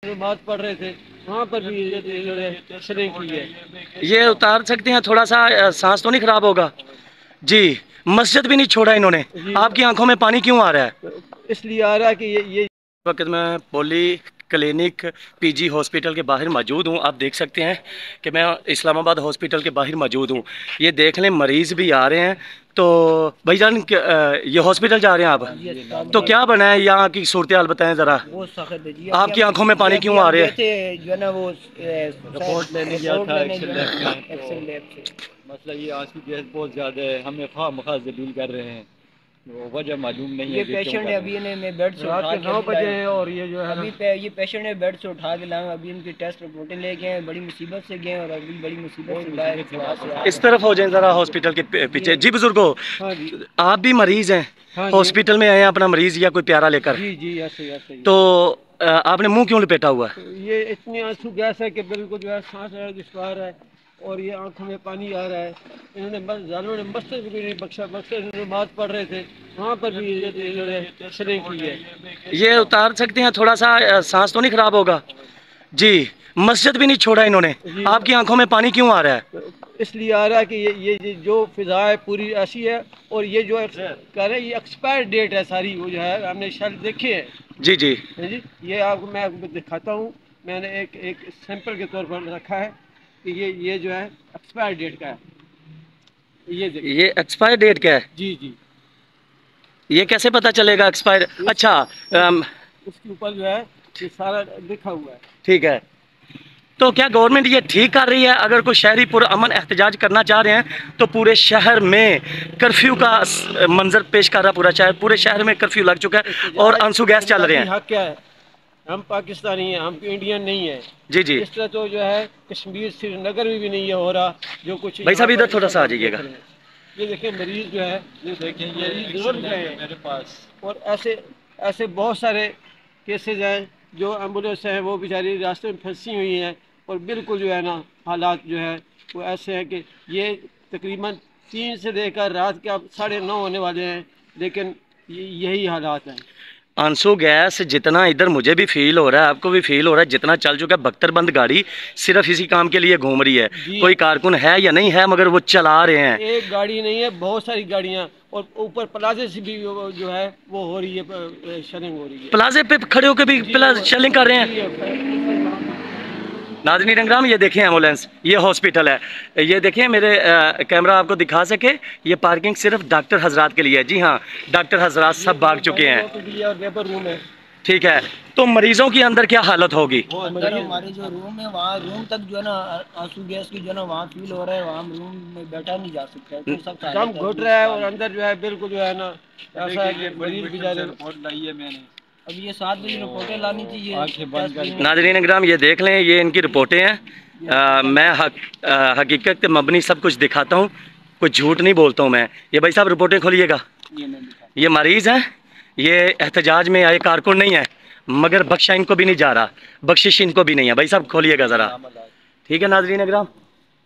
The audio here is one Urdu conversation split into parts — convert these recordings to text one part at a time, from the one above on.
نماز پڑھ رہے تھے وہاں پر بھی شرنک ہوئی ہے. یہ اتار سکتے ہیں تھوڑا سا سانس تو نہیں خراب ہوگا جی. مسجد بھی نہیں چھوڑا انہوں نے. جی آپ کی آنکھوں میں پانی کیوں آ رہا ہے؟ اس لیے آ رہا ہے کہ یہ وقت میں پولی کلینک پی جی ہاسپٹل کے باہر موجود ہوں. آپ دیکھ سکتے ہیں کہ میں اسلام آباد ہاسپٹل کے باہر موجود ہوں. یہ دیکھ لیں مریض بھی آ رہے ہیں. تو بھائی جان یہ ہاسپٹل جا رہے ہیں آپ تو کیا بنا ہے یہاں کی صورتحال بتائیں ذرا. بہت سخت ہے جی. آپ کی آنکھوں میں پانی کیوں آ رہے ہیں؟ تھے جو ہے نا وہ رپورٹ لینے گیا تھا ایکشن لیب میں ایکسل لیب سے. مسئلہ یہ آنسو گیس بہت زیادہ ہے. ہمیں خواہ مخواہ ذلیل کر رہے ہیں. وہ وجہ معلوم نہیں ہے. یہ پیشنٹ ہے ابھی میں بیڈ سے اٹھا کے 9 بجے ہیں اور یہ جو ہے ابھی یہ پیشنٹ ہے بیڈ سے اٹھا کے لائے. ابھی ان کی ٹیسٹ رپورٹیں لے کے ہیں. بڑی مصیبت سے گئے اور ابھی بڑی مصیبت سے باہر. اس طرف ہو جائیں ذرا ہاسپٹل کے پیچھے. جی بزرگو آپ بھی مریض ہیں ہاسپٹل میں آئے ہیں اپنا مریض یا کوئی پیارا لے کر. جی جی ایسے ایسے تو آپ نے منہ کیوں لپیٹا ہوا ہے؟ یہ اتنی آنسو گیس ہے کہ بالکل جو ہے سانس دشوار ہے اور یہ آنکھوں میں پانی آ رہا ہے. انہوں نے بس ظالموں نے مسجد بھی نہیں بخشا. مسجد نماز پڑھ رہے تھے وہاں پر بھی شرنک ہوئی ہے. یہ اتار سکتے ہیں تھوڑا سا سانس تو نہیں خراب ہوگا جی. مسجد بھی نہیں چھوڑا انہوں نے. آپ کی آنکھوں میں پانی کیوں آ رہا ہے؟ اس لیے آ رہا ہے کہ یہ جو فضا ہے پوری ایسی ہے اور یہ جو کہہ رہے ہیں یہ ایکسپائر ڈیٹ ہے ساری. وہ جو ہے ہم نے شاید دیکھے ہیں. جی جی جی یہ آپ کو میں آپ کو دکھاتا ہوں. میں نے ایک سیمپل کے طور پر رکھا ہے کہ یہ جو ہے ایکسپائر ڈیٹ کا ہے. یہ ایکسپائر ڈیٹ کا ہے. جی جی یہ کیسے پتا چلے گا ایکسپائر؟ اچھا اس کے اوپر جو ہے یہ سارا لکھا ہوا ہے. ٹھیک ہے. تو کیا گورنمنٹ یہ ٹھیک کر رہی ہے؟ اگر کوئی شہری پرامن احتجاج کرنا چاہ رہے ہیں تو پورے شہر میں کرفیو کا منظر پیش کر رہا پورا شہر. پورے شہر میں کرفیو لگ چکا ہے اور آنسو گیس چل رہے ہیں. حق کیا ہے؟ ہم پاکستانی ہیں. ہم انڈین نہیں ہیں. جی جی اس طرح تو جو ہے کشمیر سری نگر میں بھی نہیں ہو رہا جو کچھ. بھائی صاحب ادھر تھوڑا سا آ جائیے گا. یہ دیکھیں مریض جو ہے یہ دیکھیں یہ ضرور گئے میرے پاس. اور ایسے بہت سارے کیسز ہیں جو ایمبولینس ہیں وہ بیچاری راستے میں پھنسی ہوئی ہیں اور بالکل جو ہے نا حالات جو ہے وہ ایسے ہیں کہ یہ تقریباً 3 سے لے کر رات کے اب 9:30 ہونے والے ہیں لیکن یہی حالات ہیں. آنسو گیس جتنا ادھر مجھے بھی فیل ہو رہا ہے آپ کو بھی فیل ہو رہا ہے جتنا چل چکا ہے. بختر بند گاڑی صرف اسی کام کے لیے گھوم رہی ہے. کوئی کارکن ہے یا نہیں ہے مگر وہ چلا رہے ہیں. ایک گاڑی نہیں ہے بہت ساری گاڑیاں اور اوپر پلازے سے بھی جو ہے وہ ہو رہی ہے شرنگ ہو رہی ہے. پلازے پہ کھڑے ہو کے بھی شیلنگ کر رہے ہیں. ناظرین اکرام یہ دیکھیں ایمبولینس یہ ہاسپٹل ہے. یہ دیکھیں میرے کیمرہ آپ کو دکھا سکے. یہ پارکنگ صرف ڈاکٹر حضرات کے لیے ہے. جی ہاں ڈاکٹر حضرات سب بھاگ چکے ہیں. ٹھیک ہے. تو مریضوں کی اندر کیا حالت ہوگی؟ ہمارے جو روم ہے وہاں روم تک جو ہے نا آنسو گیس کی جو ہے نا وہاں فیل ہو رہا ہے. وہاں روم میں بیٹھا نہیں جا سکتا. دم گھٹ رہا ہے اور اندر جو ہے بالکل جو ہے نا ایسا ہے کہ مریض بیچارے. رپورٹ لائی ہے میں نے. اب یہ 7 بجے رپورٹیں لانی چاہیے. ناظرین اکرام یہ دیکھ لیں یہ ان کی رپورٹیں ہیں. میں حقیقت کے مبنی سب کچھ دکھاتا ہوں. کوئی جھوٹ نہیں بولتا ہوں میں. یہ بھائی صاحب رپورٹیں کھولیے گا. یہ مریض ہیں. یہ احتجاج میں آئے کارکن نہیں ہے مگر بخشا ان کو بھی نہیں جا رہا. بخشش ان کو بھی نہیں ہے. بھائی صاحب کھولیے گا ذرا. ٹھیک ہے ناظرین اکرام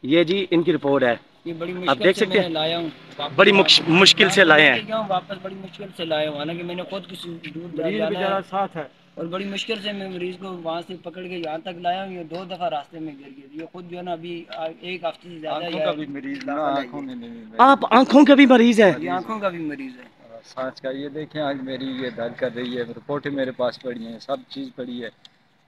یہ جی ان کی رپورٹ ہے. یہ بڑی آپ مشکل دیکھ سے سکتے میں ہیں لایا ہوں. بڑی مشکل سے لائے ہیں. واپس بڑی مشکل سے لایا ہوں. حالانکہ میں نے خود کسی دور مریض بیچارہ ساتھ ہے اور بڑی مشکل سے میں مریض کو وہاں سے پکڑ کے یہاں تک لایا ہوں. یہ 2 دفعہ راستے میں گر گیا. یہ خود جو ہے نا ابھی 1 ہفتے سے زیادہ آپ آنکھوں کے بھی مریض ہیں. یہ آنکھوں کا بھی مریض ہے. سانس کا یہ دیکھیں آج میری یہ درد کر رہی ہے. رپورٹیں میرے پاس پڑی ہیں سب چیز پڑی ہے.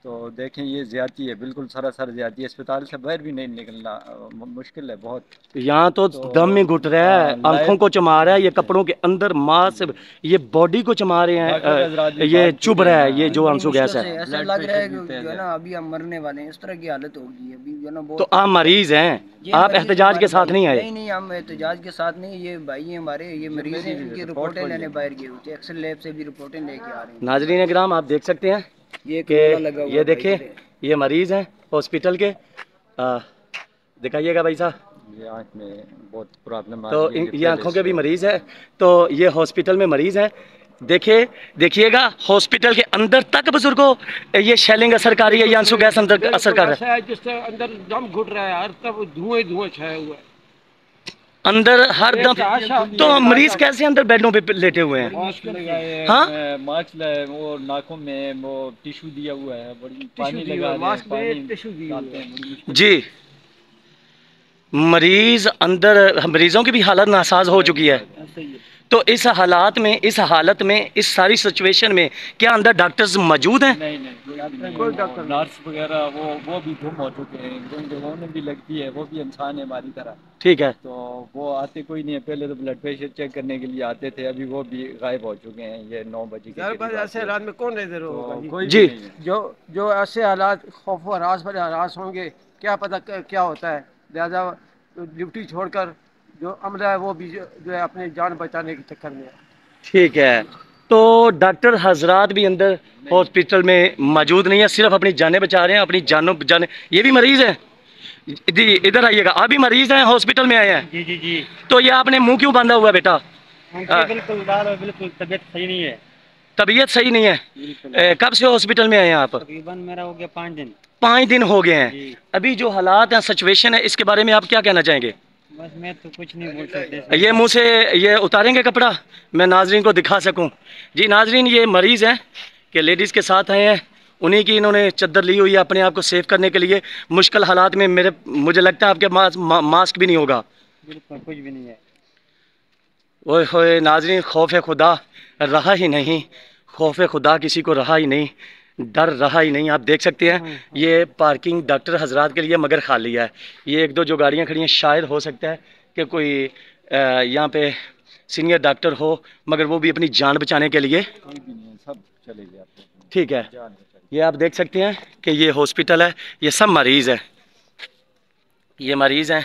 تو دیکھیں یہ زیادتی ہے بالکل سراسر زیادتی ہے. اسپتال سے باہر بھی نہیں نکلنا مشکل ہے بہت. یہاں تو دم میں گھٹ رہا ہے. آنکھوں کو چما رہا ہے. یہ کپڑوں کے اندر ماس یہ باڈی کو چما رہے ہیں. یہ چبھ رہا ہے یہ جو آنسو گیس ہے. ایسا لگ رہا ہے کہ جو ہے نا ابھی ہم مرنے والے ہیں. اس طرح کی حالت ہوگی ابھی جو ہے نا بہت. تو آپ مریض ہیں. آپ احتجاج کے ساتھ نہیں آئے؟ نہیں ہم احتجاج کے ساتھ نہیں. یہ بھائی ہیں ہمارے یہ مریض ہیں. ان کی رپورٹیں لینے باہر گئے ہوتے. ایکسل لیب سے بھی رپورٹیں لے کے آ رہے ہیں. ناظرین اکرام آپ دیکھ سکتے ہیں کہ یہ دیکھیں یہ مریض ہیں ہاسپٹل کے. دکھائیے گا بھائی صاحب. یہ آنکھ میں بہت پرابلم. تو یہ آنکھوں کے بھی مریض ہیں. تو یہ ہاسپٹل میں مریض ہیں. دیکھیے گا ہاسپٹل کے اندر تک بزرگوں یہ شیلنگ اثر کر رہی ہے. یہ آنسو گیس اثر کر رہا ہے. جس سے اندر دم گھٹ رہا ہے. ہر طرف دھواں چھایا ہوا ہے. اندر ہر دم تو مریض کیسے اندر بیڈوں پہ لیٹے ہوئے ہیں؟ ماسک لگائے ہیں، ہاں ماسک لگائے، وہ ناکوں میں وہ ٹیشو دیا ہوا ہے، بڑی پانی لگا رہے ہیں، ماسک میں پانی ٹشو دیا ڈالتے ہیں، بڑی مشکل جی مریض اندر، مریضوں کی بھی حالت ناساز ہو چکی ہے. تو اس حالات میں، اس حالت میں، اس ساری سچویشن میں کیا اندر ڈاکٹرز موجود ہیں؟ نہیں کوئی ڈاکٹر نہیں. نرس وغیرہ وہ بھی گم ہو چکے ہیں، کیونکہ انہیں بھی لگتی ہے، وہ بھی انسان ہے ہماری طرح. ٹھیک ہے. تو وہ آتے کوئی نہیں ہے، پہلے تو بلڈ پریشر چیک کرنے کے لیے آتے تھے، ابھی وہ بھی غائب ہو چکے ہیں. یہ 9 بجے کے یار بھائی قریب ایسے آتے حالات میں کون نظر تو ہوگا کوئی جی. بھی نہیں ہے. جو ایسے حالات خوف و ہراس بڑے ہراس ہوں گے، کیا پتہ کیا ہوتا ہے. لہذا ڈیوٹی چھوڑ کر جو عملہ ہے وہ بھی جو ہے اپنی جان بچانے کے چکر میں ہے. ٹھیک ہے. تو ڈاکٹر حضرات بھی اندر ہاسپٹل میں موجود نہیں ہے، صرف اپنی جانیں بچا رہے ہیں، اپنی جانوں بچانے. یہ بھی مریض ہیں جی، ادھر آئیے گا. آپ بھی مریض ہیں، ہاسپٹل میں آئے ہیں؟ جی جی جی. تو یہ آپ نے منہ کیوں باندھا ہوا ہے بیٹا؟ بالکل بالکل طبیعت صحیح نہیں ہے. طبیعت صحیح نہیں ہے. کب سے ہاسپٹل میں آئے ہیں آپ؟ تقریباً میرا ہو گیا 5 دن. 5 دن ہو گئے ہیں. جی. ابھی جو حالات ہیں، سچویشن ہے، اس کے بارے میں آپ کیا کہنا چاہیں گے؟ بس میں تو کچھ نہیں بول سکتا. یہ منہ سے یہ اتاریں گے کپڑا، میں ناظرین کو دکھا سکوں. جی ناظرین، یہ مریض ہیں کہ لیڈیز کے ساتھ آئے ہیں، انہی کی انہوں نے چادر لی ہوئی ہے اپنے آپ کو سیف کرنے کے لیے. مشکل حالات میں مجھے لگتا ہے آپ کے ماسک بھی نہیں ہوگا. بالکل کچھ بھی نہیں ہے. اوئے ہوئے ناظرین، خوف خدا رہا ہی نہیں، خوف خدا کسی کو رہا ہی نہیں، ڈر رہا ہی نہیں. آپ دیکھ سکتے ہیں یہ پارکنگ ڈاکٹر حضرات کے لیے مگر خالی ہے. یہ ایک دو جو گاڑیاں کھڑی ہیں، شاید ہو سکتا ہے کہ کوئی یہاں پہ سینئر ڈاکٹر ہو، مگر وہ بھی اپنی جان بچانے کے لیے. کوئی بھی نہیں ہے، سب چلے گئے. ٹھیک ہے. یہ آپ دیکھ سکتے ہیں کہ یہ ہاسپٹل ہے، یہ سب مریض ہیں، یہ مریض ہیں.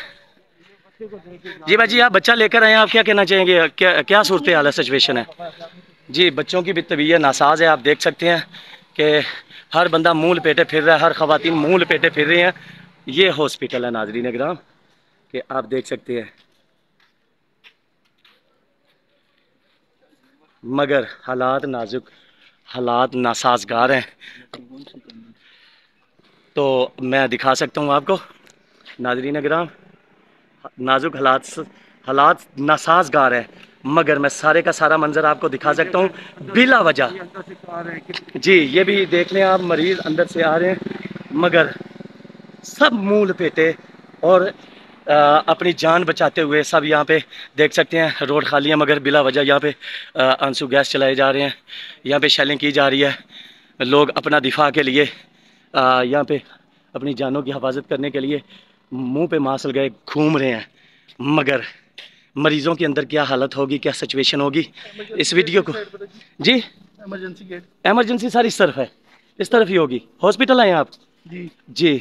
جی بھائی جی، آپ بچہ لے کر آئے ہیں، آپ کیا کہنا چاہیں گے؟ کیا صورتحال ہے، سچویشن ہے؟ جی بچوں کی بھی طبیعت ناساز ہے. آپ دیکھ سکتے ہیں کہ ہر بندہ منہ لپیٹے پھر رہا ہے، ہر خواتین منہ لپیٹے پھر رہی ہیں. یہ ہاسپٹل ہے ناظرین کرام کہ آپ دیکھ سکتے ہیں، مگر حالات نازک، حالات ناسازگار ہیں. تو میں دکھا سکتا ہوں آپ کو ناظرین کرام، نازک حالات ناسازگار ہیں، مگر میں سارے کا سارا منظر آپ کو دکھا سکتا ہوں بلا وجہ. جی یہ بھی دیکھ لیں آپ، مریض اندر سے آ رہے ہیں، مگر سب منہ لپیٹے اور اپنی جان بچاتے ہوئے سب یہاں پہ دیکھ سکتے ہیں. روڈ خالی ہے، مگر بلا وجہ یہاں پہ آنسو گیس چلائے جا رہے ہیں، یہاں پہ شیلنگ کی جا رہی ہے. لوگ اپنا دفاع کے لیے یہاں پہ اپنی جانوں کی حفاظت کرنے کے لیے منہ پہ ماسک لگائے گھوم رہے ہیں. مگر مریضوں کے اندر کیا حالت ہوگی، کیا سچویشن ہوگی، اس ویڈیو کو. جی ایمرجنسی گیٹ، ایمرجنسی ساری اس طرف ہے، اس طرف ہی ہوگی. ہاسپٹل آئے ہیں آپ؟ جی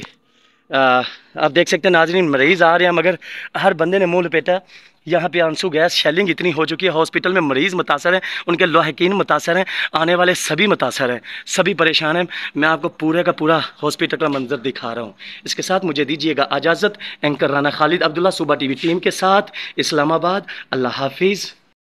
آپ دیکھ سکتے ہیں ناظرین، مریض آ رہے ہیں، مگر ہر بندے نے منہ لپیٹا. یہاں پہ آنسو گیس شیلنگ اتنی ہو چکی ہے، ہاسپٹل میں مریض متاثر ہیں، ان کے لاحقین متاثر ہیں، آنے والے سبھی متاثر ہیں، سبھی پریشان ہیں. میں آپ کو پورے کا پورا ہاسپٹل کا منظر دکھا رہا ہوں. اس کے ساتھ مجھے دیجیے گا اجازت. اینکر رانا خالد عبداللہ، صوبہ ٹی وی ٹیم کے ساتھ، اسلام آباد. اللہ حافظ.